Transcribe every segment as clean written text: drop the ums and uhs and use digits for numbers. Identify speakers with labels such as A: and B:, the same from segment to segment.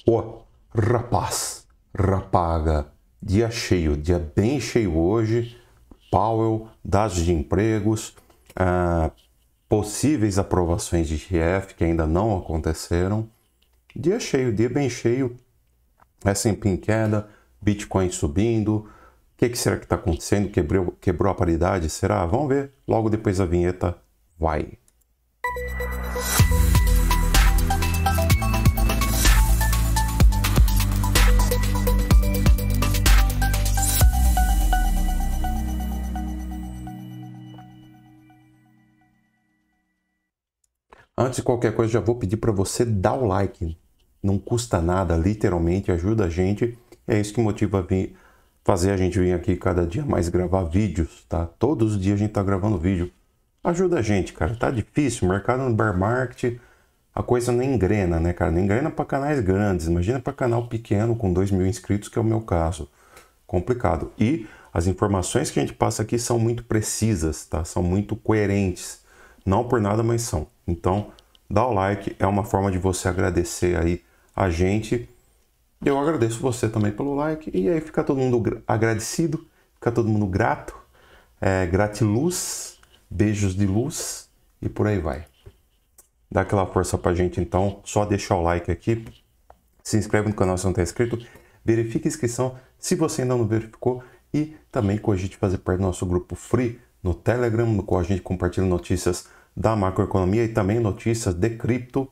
A: Ô, rapaz, rapaga, dia cheio, dia bem cheio hoje. Powell, dados de empregos, possíveis aprovações de GF que ainda não aconteceram. Dia cheio, dia bem cheio. S&P em queda, Bitcoin subindo. O que será que está acontecendo? Quebrou a paridade? Será? Vamos ver logo depois da vinheta. Vai! Antes de qualquer coisa, já vou pedir para você dar o like. Não custa nada, literalmente ajuda a gente. É isso que motiva fazer a gente vir aqui cada dia mais gravar vídeos, tá? Todos os dias a gente tá gravando vídeo. Ajuda a gente, cara. Tá difícil, o mercado no bear market, a coisa nem engrena, né, cara? Nem engrena para canais grandes. Imagina para canal pequeno com 2.000 inscritos, que é o meu caso. Complicado. E as informações que a gente passa aqui são muito precisas, tá? São muito coerentes. Não por nada, mas são. Então, dá o like, é uma forma de você agradecer aí a gente. Eu agradeço você também pelo like. E aí fica todo mundo agradecido, fica todo mundo grato. Gratiluz, beijos de luz e por aí vai. Dá aquela força pra gente então, só deixar o like aqui. Se inscreve no canal se não está inscrito. Verifique a inscrição se você ainda não verificou. E também cogite fazer parte do nosso grupo free no Telegram, no qual a gente compartilha notícias da macroeconomia e também notícias de cripto,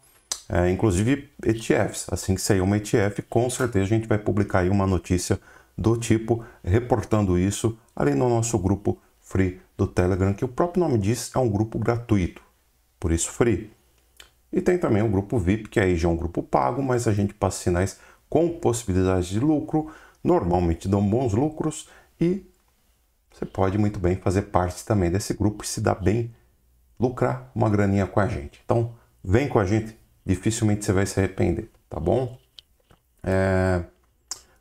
A: inclusive ETFs. Assim que sair uma ETF, com certeza a gente vai publicar aí uma notícia do tipo, reportando isso ali no nosso grupo free do Telegram, que o próprio nome diz, é um grupo gratuito, por isso free. E tem também o grupo VIP, que aí já é um grupo pago, mas a gente passa sinais com possibilidades de lucro, normalmente dão bons lucros e você pode muito bem fazer parte também desse grupo e se dar bem, lucrar uma graninha com a gente. Então, vem com a gente, dificilmente você vai se arrepender, tá bom?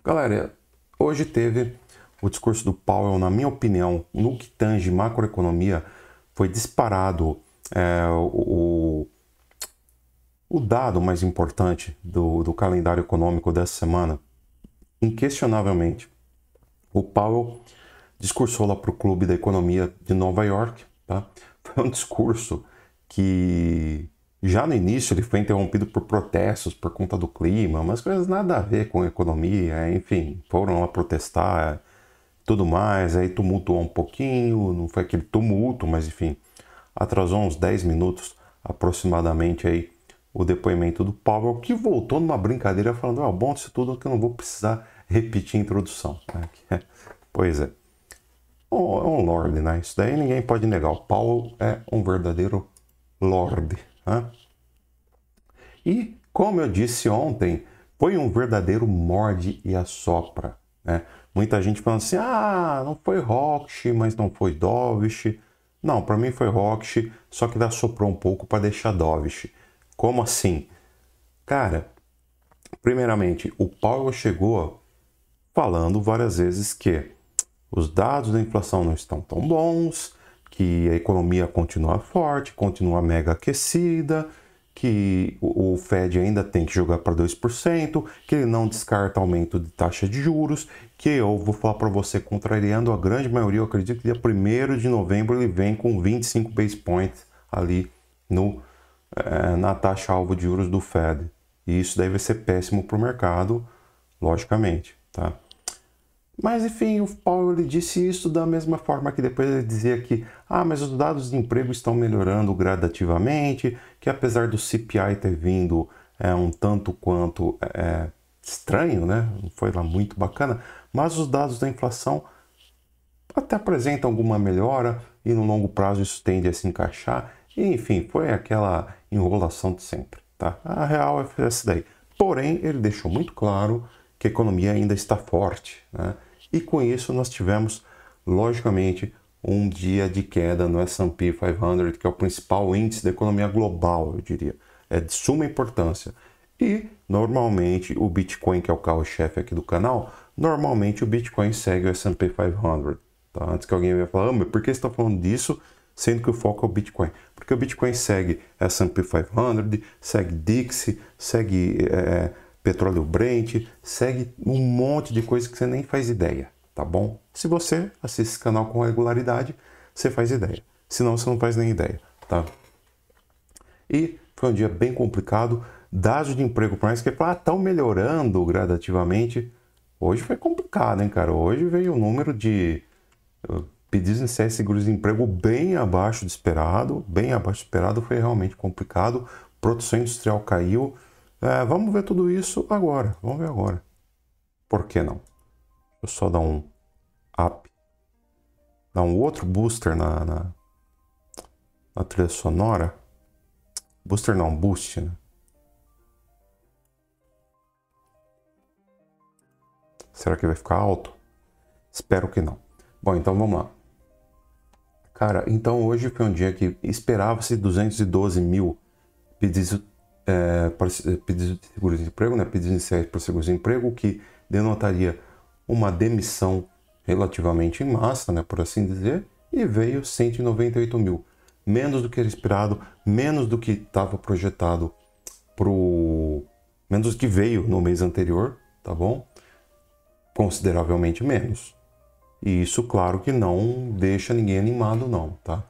A: Galera, hoje teve o discurso do Powell, na minha opinião, no que tange macroeconomia, foi disparado o dado mais importante do calendário econômico dessa semana. Inquestionavelmente, o Powell discursou lá para o Clube da Economia de Nova York, tá? Foi um discurso que já no início ele foi interrompido por protestos por conta do clima, umas coisas nada a ver com economia, enfim, foram lá protestar, tudo mais, aí tumultuou um pouquinho, não foi aquele tumulto, mas enfim, atrasou uns 10 minutos aproximadamente aí o depoimento do Powell, que voltou numa brincadeira falando, bom disso tudo que eu não vou precisar repetir a introdução. Pois é. É um lorde, né? Isso daí ninguém pode negar. O Powell é um verdadeiro lorde. Né? E, como eu disse ontem, foi um verdadeiro morde e assopra. Né? Muita gente falando assim, não foi Rocksh, mas não foi Dovish. Não, para mim foi Rocksh, só que ele assoprou um pouco para deixar Dovish. Como assim? Cara, primeiramente, o Powell chegou falando várias vezes que os dados da inflação não estão tão bons, que a economia continua forte, continua mega aquecida, que o Fed ainda tem que jogar para 2%, que ele não descarta aumento de taxa de juros, que eu vou falar para você, contrariando a grande maioria, eu acredito que dia 1º de novembro ele vem com 25 base points ali na taxa-alvo de juros do Fed. E isso daí vai ser péssimo para o mercado, logicamente, tá? Mas enfim, o Powell ele disse isso da mesma forma que depois ele dizia que mas os dados de emprego estão melhorando gradativamente, que apesar do CPI ter vindo um tanto quanto estranho, né? Não foi lá muito bacana, mas os dados da inflação até apresentam alguma melhora e no longo prazo isso tende a se encaixar. E, enfim, foi aquela enrolação de sempre, tá? A real é essa daí. Porém, ele deixou muito claro que a economia ainda está forte, né? E com isso nós tivemos, logicamente, um dia de queda no S&P 500, que é o principal índice da economia global, eu diria. É de suma importância. E, normalmente, o Bitcoin, que é o carro-chefe aqui do canal, normalmente o Bitcoin segue o S&P 500. Tá? Antes que alguém venha falar, mas por que você está falando disso, sendo que o foco é o Bitcoin? Porque o Bitcoin segue S&P 500, segue DXY, segue petróleo Brent, segue um monte de coisa que você nem faz ideia, tá bom? Se você assiste esse canal com regularidade, você faz ideia. Senão você não faz nem ideia, tá? E foi um dia bem complicado. Dados de emprego, por mais que estão melhorando gradativamente, hoje foi complicado, hein, cara? Hoje veio o número de pedidos iniciais de seguro-desemprego bem abaixo do esperado. Bem abaixo do esperado, foi realmente complicado. Produção industrial caiu. Vamos ver tudo isso agora. Vamos ver agora. Por que não? Deixa eu só dar um up. Dar um outro booster na trilha sonora. Booster não, boost, né? Será que vai ficar alto? Espero que não. Bom, então vamos lá. Cara, então hoje foi um dia que esperava-se 212 mil pedidos de seguro-desemprego, né? Pedidos iniciais para seguro-desemprego, que denotaria uma demissão relativamente em massa, né? Por assim dizer, e veio 198 mil. Menos do que era esperado, menos do que estava projetado menos do que veio no mês anterior, tá bom? Consideravelmente menos. E isso, claro, que não deixa ninguém animado, não, tá?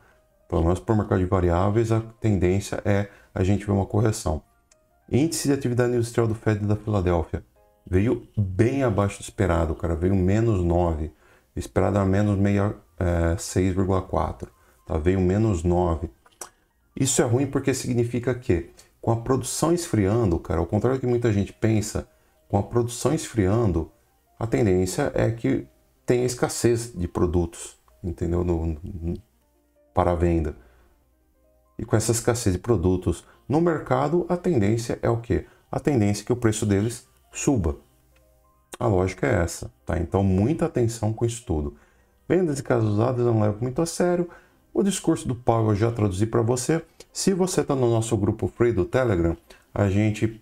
A: Pelo menos para o mercado de variáveis, a tendência é a gente ver uma correção. Índice de atividade industrial do Fed da Filadélfia veio bem abaixo do esperado, cara. Veio menos 9. O esperado era menos 6,4. Tá? Veio menos 9. Isso é ruim porque significa que, com a produção esfriando, cara, ao contrário do que muita gente pensa, com a produção esfriando, a tendência é que tenha escassez de produtos, entendeu? Para a venda. E com essa escassez de produtos no mercado, a tendência é o quê? A tendência é que o preço deles suba. A lógica é essa, tá? Então, muita atenção com isso tudo. Vendas de casas usadas eu não levo muito a sério. O discurso do Powell eu já traduzi para você. Se você está no nosso grupo free do Telegram, a gente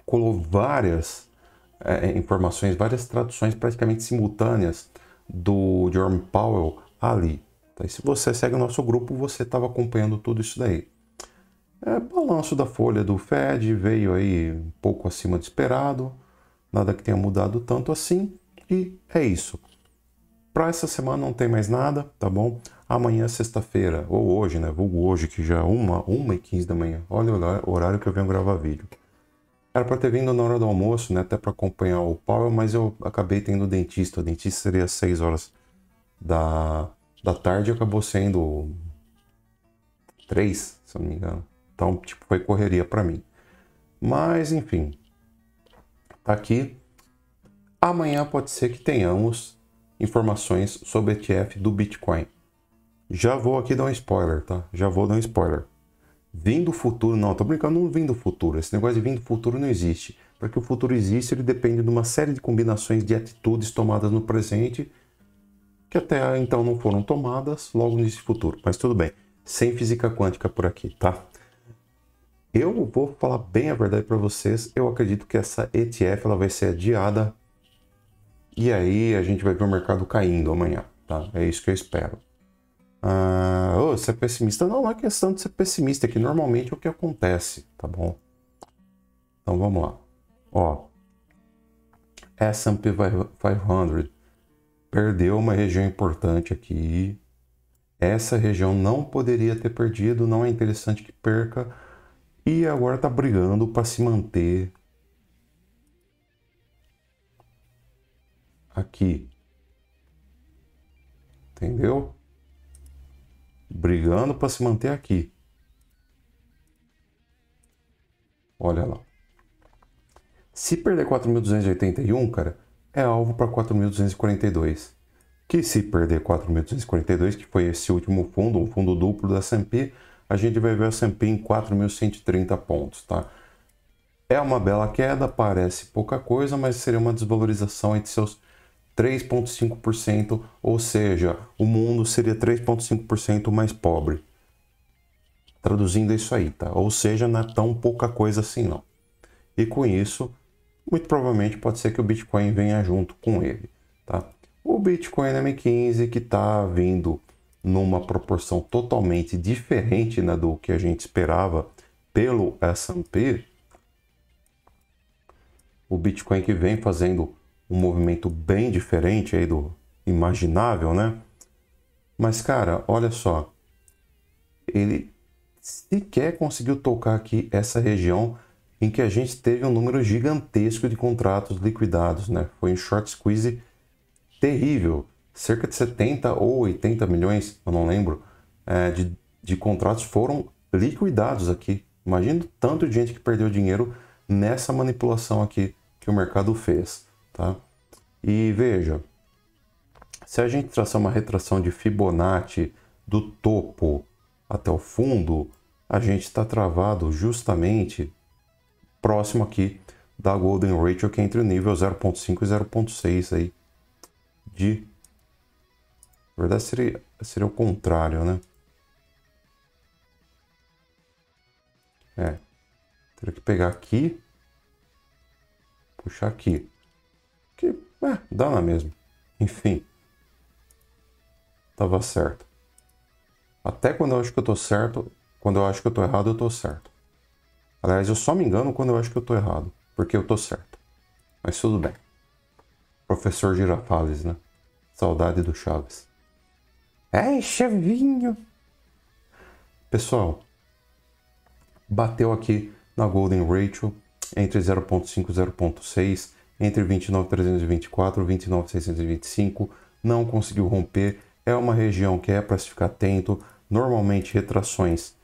A: colou várias informações, várias traduções praticamente simultâneas do Jerome Powell ali. Tá? E se você segue o nosso grupo, você estava acompanhando tudo isso daí. Balanço da folha do Fed veio aí um pouco acima do esperado, nada que tenha mudado tanto assim, e é isso. Para essa semana não tem mais nada, tá bom? Amanhã, sexta-feira, ou hoje, né? Vulgo hoje, que já é 1h15 da manhã. Olha o horário que eu venho gravar vídeo. Era para ter vindo na hora do almoço, né? Até para acompanhar o Powell, mas eu acabei tendo dentista. O dentista seria às 6 horas da tarde e acabou sendo 3, se eu não me engano. Então, tipo, foi correria para mim. Mas, enfim. Tá aqui. Amanhã pode ser que tenhamos informações sobre o ETF do Bitcoin. Já vou aqui dar um spoiler, tá? Já vou dar um spoiler. Vim do futuro, não, tô brincando, não vim do futuro. Esse negócio de vir do futuro não existe. Para que o futuro exista, ele depende de uma série de combinações de atitudes tomadas no presente, que até então não foram tomadas logo nesse futuro. Mas tudo bem, sem física quântica por aqui, tá? Eu vou falar bem a verdade para vocês. Eu acredito que essa ETF ela vai ser adiada. E aí a gente vai ver o mercado caindo amanhã, tá? É isso que eu espero. Você é pessimista? Não é questão de ser pessimista, é que normalmente é o que acontece, tá bom? Então vamos lá. Ó, S&P 500 perdeu uma região importante aqui. Essa região não poderia ter perdido, não é interessante que perca. E agora está brigando para se manter aqui. Entendeu? Brigando para se manter aqui. Olha lá. Se perder 4.281, cara, é alvo para 4.242. Que se perder 4.242, que foi esse último fundo, um fundo duplo da S&P, a gente vai ver a S&P em 4.130 pontos, tá? É uma bela queda, parece pouca coisa, mas seria uma desvalorização entre seus 3,5%, ou seja, o mundo seria 3,5% mais pobre. Traduzindo isso aí, tá? Ou seja, não é tão pouca coisa assim, não. E com isso, muito provavelmente pode ser que o Bitcoin venha junto com ele, tá? O Bitcoin M15 que está vindo numa proporção totalmente diferente, né, do que a gente esperava pelo S&P, o Bitcoin que vem fazendo um movimento bem diferente aí do imaginável, né? Mas, cara, olha só, ele sequer conseguiu tocar aqui essa região em que a gente teve um número gigantesco de contratos liquidados, né? Foi um short squeeze terrível, cerca de 70 ou 80 milhões, eu não lembro, de contratos foram liquidados aqui. Imagina o tanto de gente que perdeu dinheiro nessa manipulação aqui que o mercado fez, tá? E veja, se a gente traçar uma retração de Fibonacci do topo até o fundo, a gente está travado justamente próximo aqui da Golden Ratio, que é entre o nível 0.5 e 0.6 aí de... Na verdade seria o contrário, né? Teria que pegar aqui, puxar aqui, que dá na mesma. Enfim, tava certo. Até quando eu acho que eu tô certo, quando eu acho que eu tô errado, eu tô certo. Aliás, eu só me engano quando eu acho que eu tô errado, porque eu tô certo. Mas tudo bem. Professor Girafales, né? Saudade do Chaves. É, Chavinho! Pessoal, bateu aqui na Golden Ratio entre 0.5 e 0.6, entre 29.324 e 29.625, não conseguiu romper, é uma região que é para se ficar atento, normalmente retrações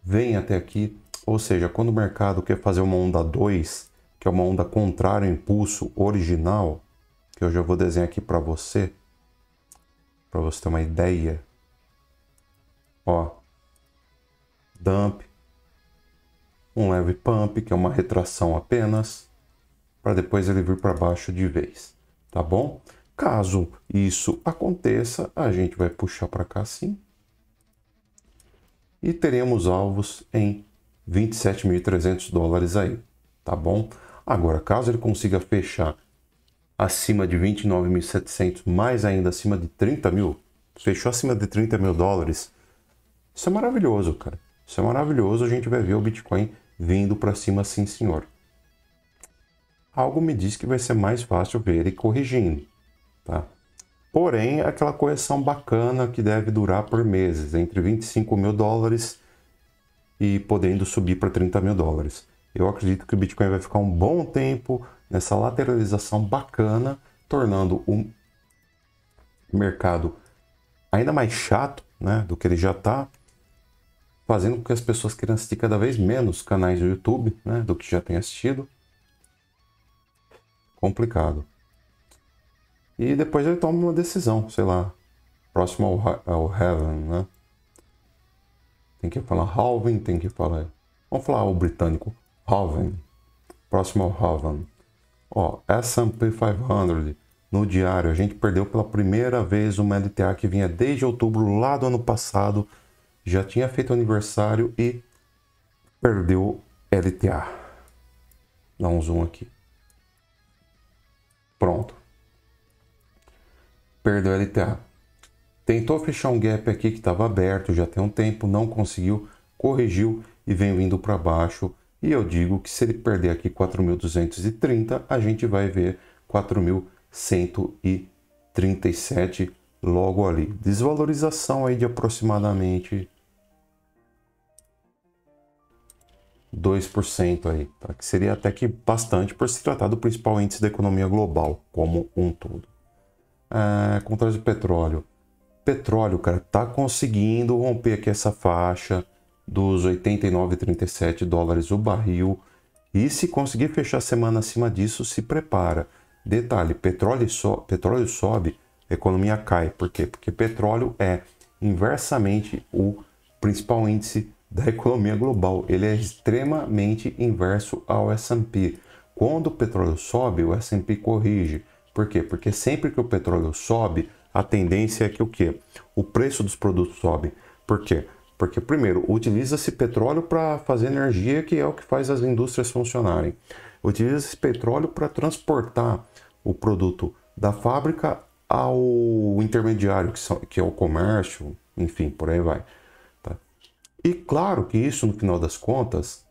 A: vêm até aqui, ou seja, quando o mercado quer fazer uma onda 2, que é uma onda contrária ao impulso original, que eu já vou desenhar aqui para você ter uma ideia, ó, dump, um leve pump, que é uma retração apenas, para depois ele vir para baixo de vez, tá bom? Caso isso aconteça, a gente vai puxar para cá assim e teremos alvos em 27.300 dólares aí, tá bom? Agora, caso ele consiga fechar acima de 29.700, mais ainda acima de 30 mil, fechou acima de 30 mil dólares, isso é maravilhoso, cara. Isso é maravilhoso, a gente vai ver o Bitcoin vindo para cima, sim senhor. Algo me diz que vai ser mais fácil ver ele corrigindo, tá? Porém, aquela correção bacana que deve durar por meses, entre 25 mil dólares e podendo subir para 30 mil dólares. Eu acredito que o Bitcoin vai ficar um bom tempo nessa lateralização bacana, tornando o mercado ainda mais chato, né, do que ele já está, fazendo com que as pessoas queiram assistir cada vez menos canais do YouTube, né, do que já tem assistido. Complicado. E depois ele toma uma decisão, sei lá, próximo ao Heaven, né? Tem que falar Halving, tem que falar... Vamos falar o britânico, Halving. Próximo ao Halving. Ó, S&P 500, no diário, a gente perdeu pela primeira vez uma LTA que vinha desde outubro lá do ano passado. Já tinha feito aniversário e perdeu LTA. Dá um zoom aqui. Pronto. Perdeu a LTA. Tentou fechar um gap aqui que estava aberto já tem um tempo, não conseguiu, corrigiu e vem vindo para baixo. E eu digo que se ele perder aqui 4.230, a gente vai ver 4.137 logo ali. Desvalorização aí de aproximadamente 2% aí, tá? Que seria até que bastante por se tratar do principal índice da economia global como um todo. Contrário do petróleo. Petróleo, cara, tá conseguindo romper aqui essa faixa dos 89,37 dólares o barril. E se conseguir fechar a semana acima disso, se prepara. Detalhe, petróleo sobe, a economia cai. Por quê? Porque petróleo é inversamente o principal índice da economia global. Ele é extremamente inverso ao S&P. Quando o petróleo sobe, o S&P corrige. Por quê? Porque sempre que o petróleo sobe, a tendência é que o quê? O preço dos produtos sobe. Por quê? Porque, primeiro, utiliza-se petróleo para fazer energia, que é o que faz as indústrias funcionarem. Utiliza-se petróleo para transportar o produto da fábrica ao intermediário, que é o comércio, enfim, por aí vai. Tá? E claro que isso, no final das contas,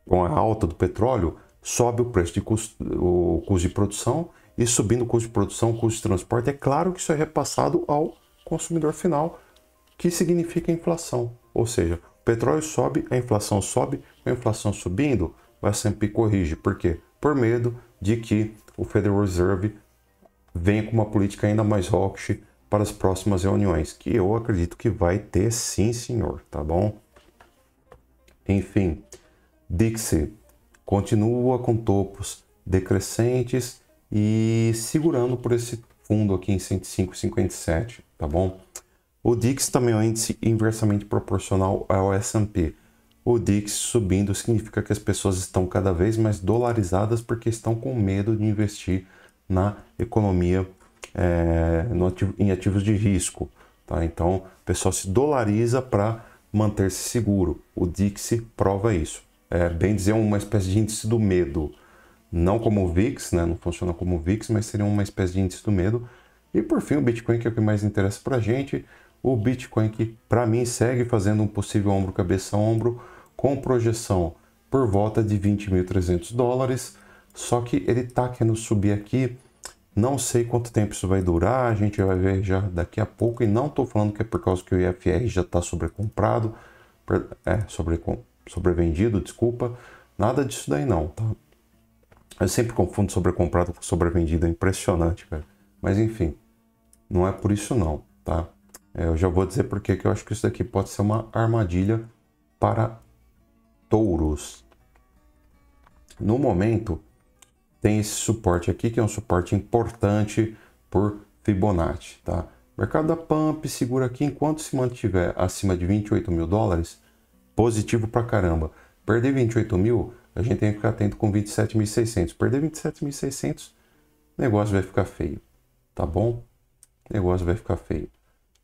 A: com a alta do petróleo, sobe o preço de o custo de produção, e subindo o custo de produção, o custo de transporte, é claro que isso é repassado ao consumidor final, que significa inflação. Ou seja, o petróleo sobe, a inflação subindo, o S&P corrige. Por quê? Por medo de que o Federal Reserve venha com uma política ainda mais hawkish para as próximas reuniões, que eu acredito que vai ter sim, senhor, tá bom? Enfim, DXY continua com topos decrescentes e segurando por esse fundo aqui em 105,57, tá bom? O DXY também é um índice inversamente proporcional ao S&P. O DXY subindo significa que as pessoas estão cada vez mais dolarizadas porque estão com medo de investir na economia em ativos de risco, tá? Então, o pessoal se dolariza para manter-se seguro. O DXY prova isso. É bem dizer uma espécie de índice do medo. Não como o VIX, né? Não funciona como o VIX, mas seria uma espécie de índice do medo. E por fim, o Bitcoin, que é o que mais interessa para a gente. O Bitcoin que, para mim, segue fazendo um possível ombro, cabeça, ombro, com projeção por volta de $20.300. Só que ele está querendo subir aqui. Não sei quanto tempo isso vai durar, a gente vai ver já daqui a pouco. E não estou falando que é por causa que o IFR já está sobrecomprado, sobrevendido, desculpa. Nada disso daí não, tá? Eu sempre confundo sobrecomprado com sobrevendido, é impressionante, cara. Mas enfim, não é por isso não, tá? Eu já vou dizer porque que eu acho que isso daqui pode ser uma armadilha para touros. No momento, tem esse suporte aqui, que é um suporte importante por Fibonacci, tá? Mercado da Pump segura aqui enquanto se mantiver acima de $28.000, positivo pra caramba. Perder 28 mil, a gente tem que ficar atento com 27.600. Perder 27.600, o negócio vai ficar feio, tá bom? O negócio vai ficar feio.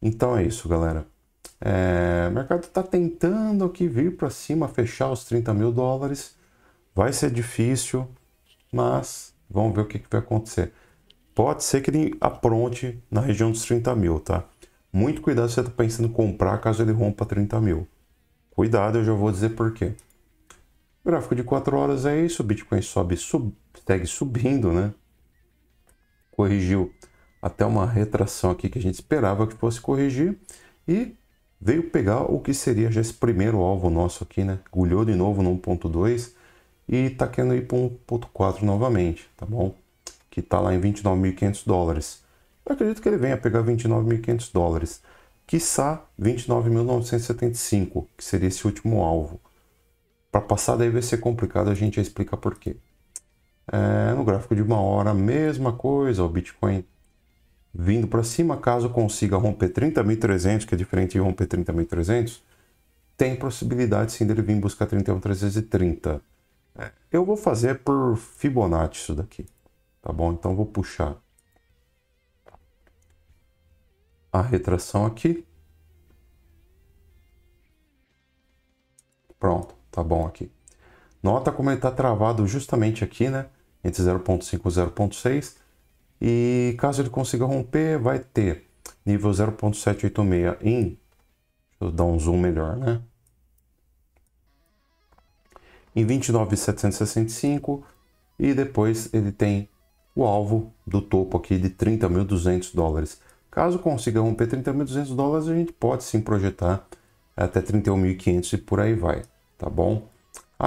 A: Então é isso, galera. O mercado está tentando aqui vir para cima, fechar os $30.000. Vai ser difícil, mas vamos ver o que vai acontecer. Pode ser que ele apronte na região dos 30 mil, tá? Muito cuidado se você está pensando em comprar caso ele rompa 30 mil. Cuidado, eu já vou dizer por quê. O gráfico de 4 horas é isso, o Bitcoin segue subindo, né? Corrigiu até uma retração aqui que a gente esperava que fosse corrigir e veio pegar o que seria já esse primeiro alvo nosso aqui, né? Gulhou de novo no 1.2 e tá querendo ir para 1.4 novamente, tá bom? Que tá lá em $29.500. Eu acredito que ele venha pegar $29.500. Quiçá 29.975, que seria esse último alvo. Para passar daí vai ser complicado, a gente já explica por quê. No gráfico de 1 hora, mesma coisa, o Bitcoin vindo para cima, caso consiga romper 30.300, que é diferente de romper 30.300, tem possibilidade sim dele vir buscar 31.330. Eu vou fazer por Fibonacci isso daqui, tá bom? Então vou puxar a retração aqui. Pronto, tá bom aqui. Nota como ele está travado justamente aqui, né? Entre 0.5 e 0.6. E caso ele consiga romper, vai ter nível 0.786 em... Deixa eu dar um zoom melhor, né? Em 29.765. E depois ele tem o alvo do topo aqui de $30.200. Caso consiga romper $30.200, a gente pode sim projetar até 31.500 e por aí vai, tá bom?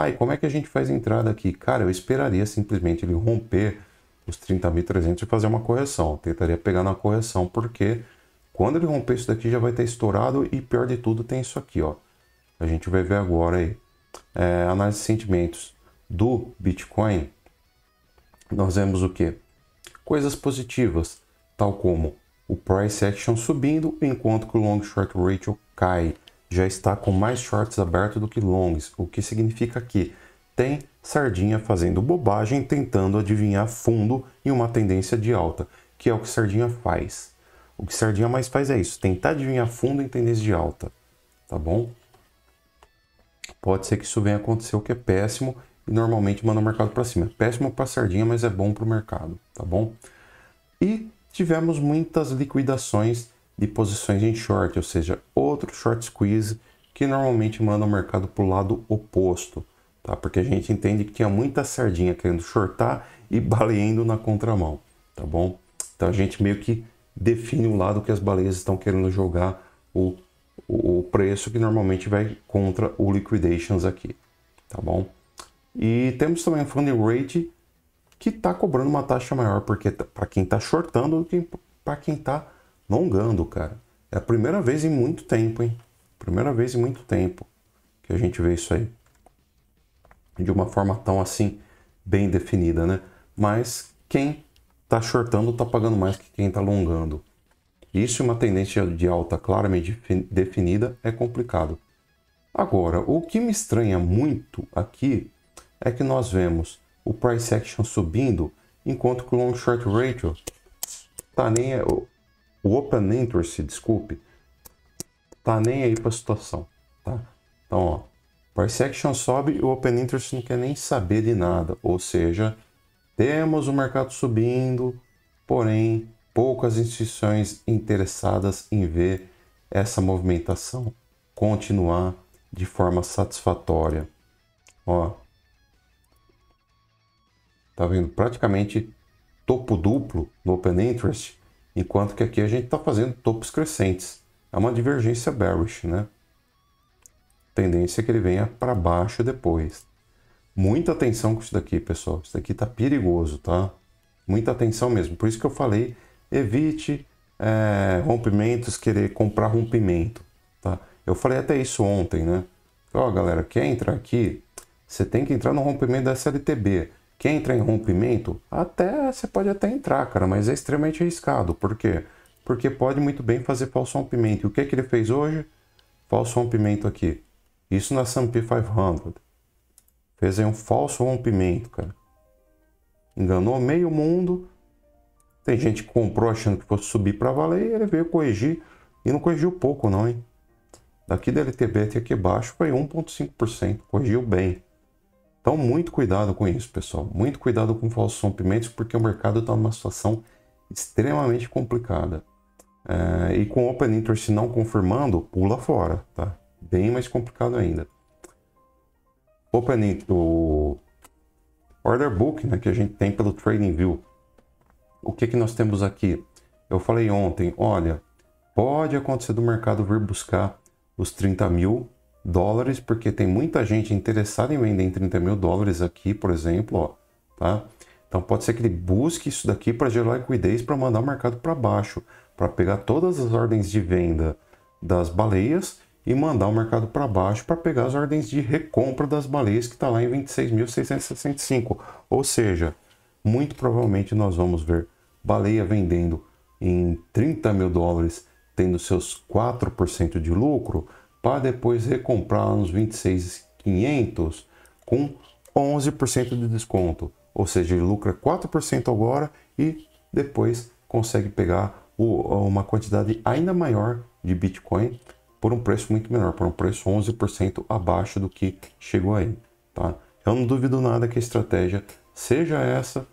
A: E como é que a gente faz a entrada aqui? Cara, eu esperaria simplesmente ele romper os 30.300 e fazer uma correção. Eu tentaria pegar na correção, porque quando ele romper isso daqui já vai ter estourado e pior de tudo tem isso aqui, ó. A gente vai ver agora aí. Análise de sentimentos do Bitcoin. Nós vemos o quê? Coisas positivas, tal como o price action subindo, enquanto que o long short ratio cai. Já está com mais shorts abertos do que longs, o que significa que tem sardinha fazendo bobagem, tentando adivinhar fundo em uma tendência de alta, que é o que sardinha faz. O que sardinha mais faz é isso, tentar adivinhar fundo em tendência de alta, tá bom? Pode ser que isso venha acontecer, o que é péssimo, e normalmente manda o mercado para cima. É péssimo para sardinha, mas é bom para o mercado, tá bom? E tivemos muitas liquidações de posições em short, ou seja, outro short squeeze que normalmente manda o mercado para o lado oposto. tá? Porque a gente entende que tinha muita sardinha querendo shortar e baleando na contramão, tá bom? Então a gente meio que define o lado que as baleias estão querendo jogar o preço, que normalmente vai contra o liquidations aqui, tá bom? E temos também o funding rate, que está cobrando uma taxa maior, porque para quem está shortando do que para quem está longando, cara. É a primeira vez em muito tempo, hein? Primeira vez em muito tempo que a gente vê isso aí. De uma forma tão assim, bem definida, né? Mas quem está shortando está pagando mais que quem está longando. Isso, uma tendência de alta claramente definida, é complicado. Agora, o que me estranha muito aqui é que nós vemos o price action subindo, enquanto que o long short ratio tá nem o open interest, desculpe, tá nem aí para a situação, tá? Então, ó, price action sobe e o open interest não quer nem saber de nada, ou seja, temos o mercado subindo, porém poucas instituições interessadas em ver essa movimentação continuar de forma satisfatória. Ó, tá vendo? Praticamente topo duplo no open interest, enquanto que aqui a gente está fazendo topos crescentes. É uma divergência bearish, né? Tendência é que ele venha para baixo depois. Muita atenção com isso daqui, pessoal. Isso daqui tá perigoso, tá? Muita atenção mesmo. Por isso que eu falei, evite rompimentos, querer comprar rompimento, tá? Eu falei até isso ontem, né? Ó, galera, quer entrar aqui? Você tem que entrar no rompimento da SLTB. Quer entrar em rompimento? Você pode até entrar, cara, mas é extremamente arriscado. Por quê? Porque pode muito bem fazer falso rompimento. E o que ele fez hoje? Falso rompimento aqui. Isso na S&P 500. Fez aí um falso rompimento, cara. Enganou meio mundo. Tem gente que comprou achando que fosse subir para valer e ele veio corrigir. E não corrigiu pouco não, hein? Daqui da LTB até aqui abaixo foi 1,5%. Corrigiu bem. Então, muito cuidado com isso, pessoal. Muito cuidado com falsos rompimentos, porque o mercado está numa situação extremamente complicada. E com o Open Interest não confirmando, pula fora, tá? Bem mais complicado ainda. O Order Book, né, que a gente tem pelo TradingView. O que nós temos aqui? Eu falei ontem, olha, pode acontecer do mercado vir buscar os 30 mil dólares, porque tem muita gente interessada em vender em 30 mil dólares aqui, por exemplo, ó, tá? Então pode ser que ele busque isso daqui para gerar liquidez, para mandar o mercado para baixo, para pegar todas as ordens de venda das baleias e mandar o mercado para baixo para pegar as ordens de recompra das baleias, que está lá em 26.665. Ou seja, muito provavelmente nós vamos ver baleia vendendo em 30 mil dólares, tendo seus 4% de lucro, para depois recomprar nos 26.500 com 11% de desconto. Ou seja, ele lucra 4% agora e depois consegue pegar uma quantidade ainda maior de Bitcoin por um preço muito menor, por um preço 11% abaixo do que chegou aí, tá? Eu não duvido nada que a estratégia seja essa.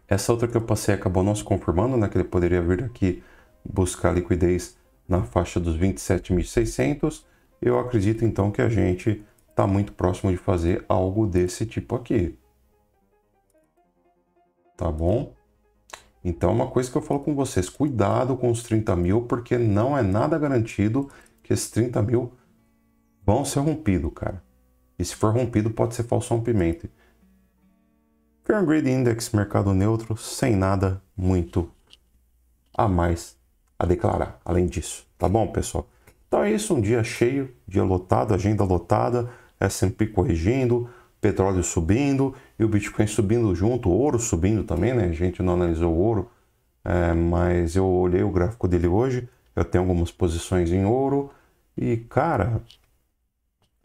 A: Essa outra que eu passei acabou não se confirmando, né? Que ele poderia vir aqui buscar liquidez na faixa dos 27.600. Eu acredito então que a gente está muito próximo de fazer algo desse tipo aqui. Tá bom? Então, uma coisa que eu falo com vocês, cuidado com os 30 mil, porque não é nada garantido que esses 30 mil vão ser rompidos, cara. E se for rompido, pode ser falso rompimento. Fair and Greed Index, mercado neutro, sem nada muito a mais a declarar, além disso. Tá bom, pessoal? Então é isso, um dia cheio, dia lotado, agenda lotada, S&P corrigindo, petróleo subindo e o Bitcoin subindo junto, o ouro subindo também, né? A gente não analisou o ouro, mas eu olhei o gráfico dele hoje, eu tenho algumas posições em ouro e, cara,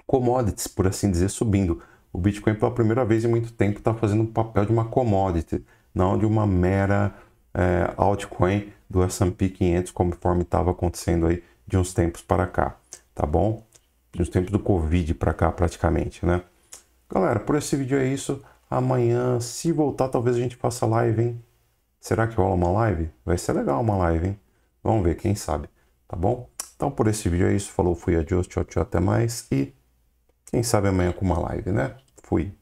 A: commodities, por assim dizer, subindo. O Bitcoin pela primeira vez em muito tempo está fazendo o papel de uma commodity, não de uma mera altcoin do S&P 500, conforme estava acontecendo aí de uns tempos para cá, tá bom? De uns tempos do Covid para cá, praticamente, né? Galera, por esse vídeo é isso. Amanhã, se voltar, talvez a gente faça live, hein? Será que rola uma live? Vai ser legal uma live, hein? Vamos ver, quem sabe, tá bom? Então, por esse vídeo é isso. Falou, fui, adiós, tchau, tchau, até mais e Quem sabe amanhã com uma live, né? Fui.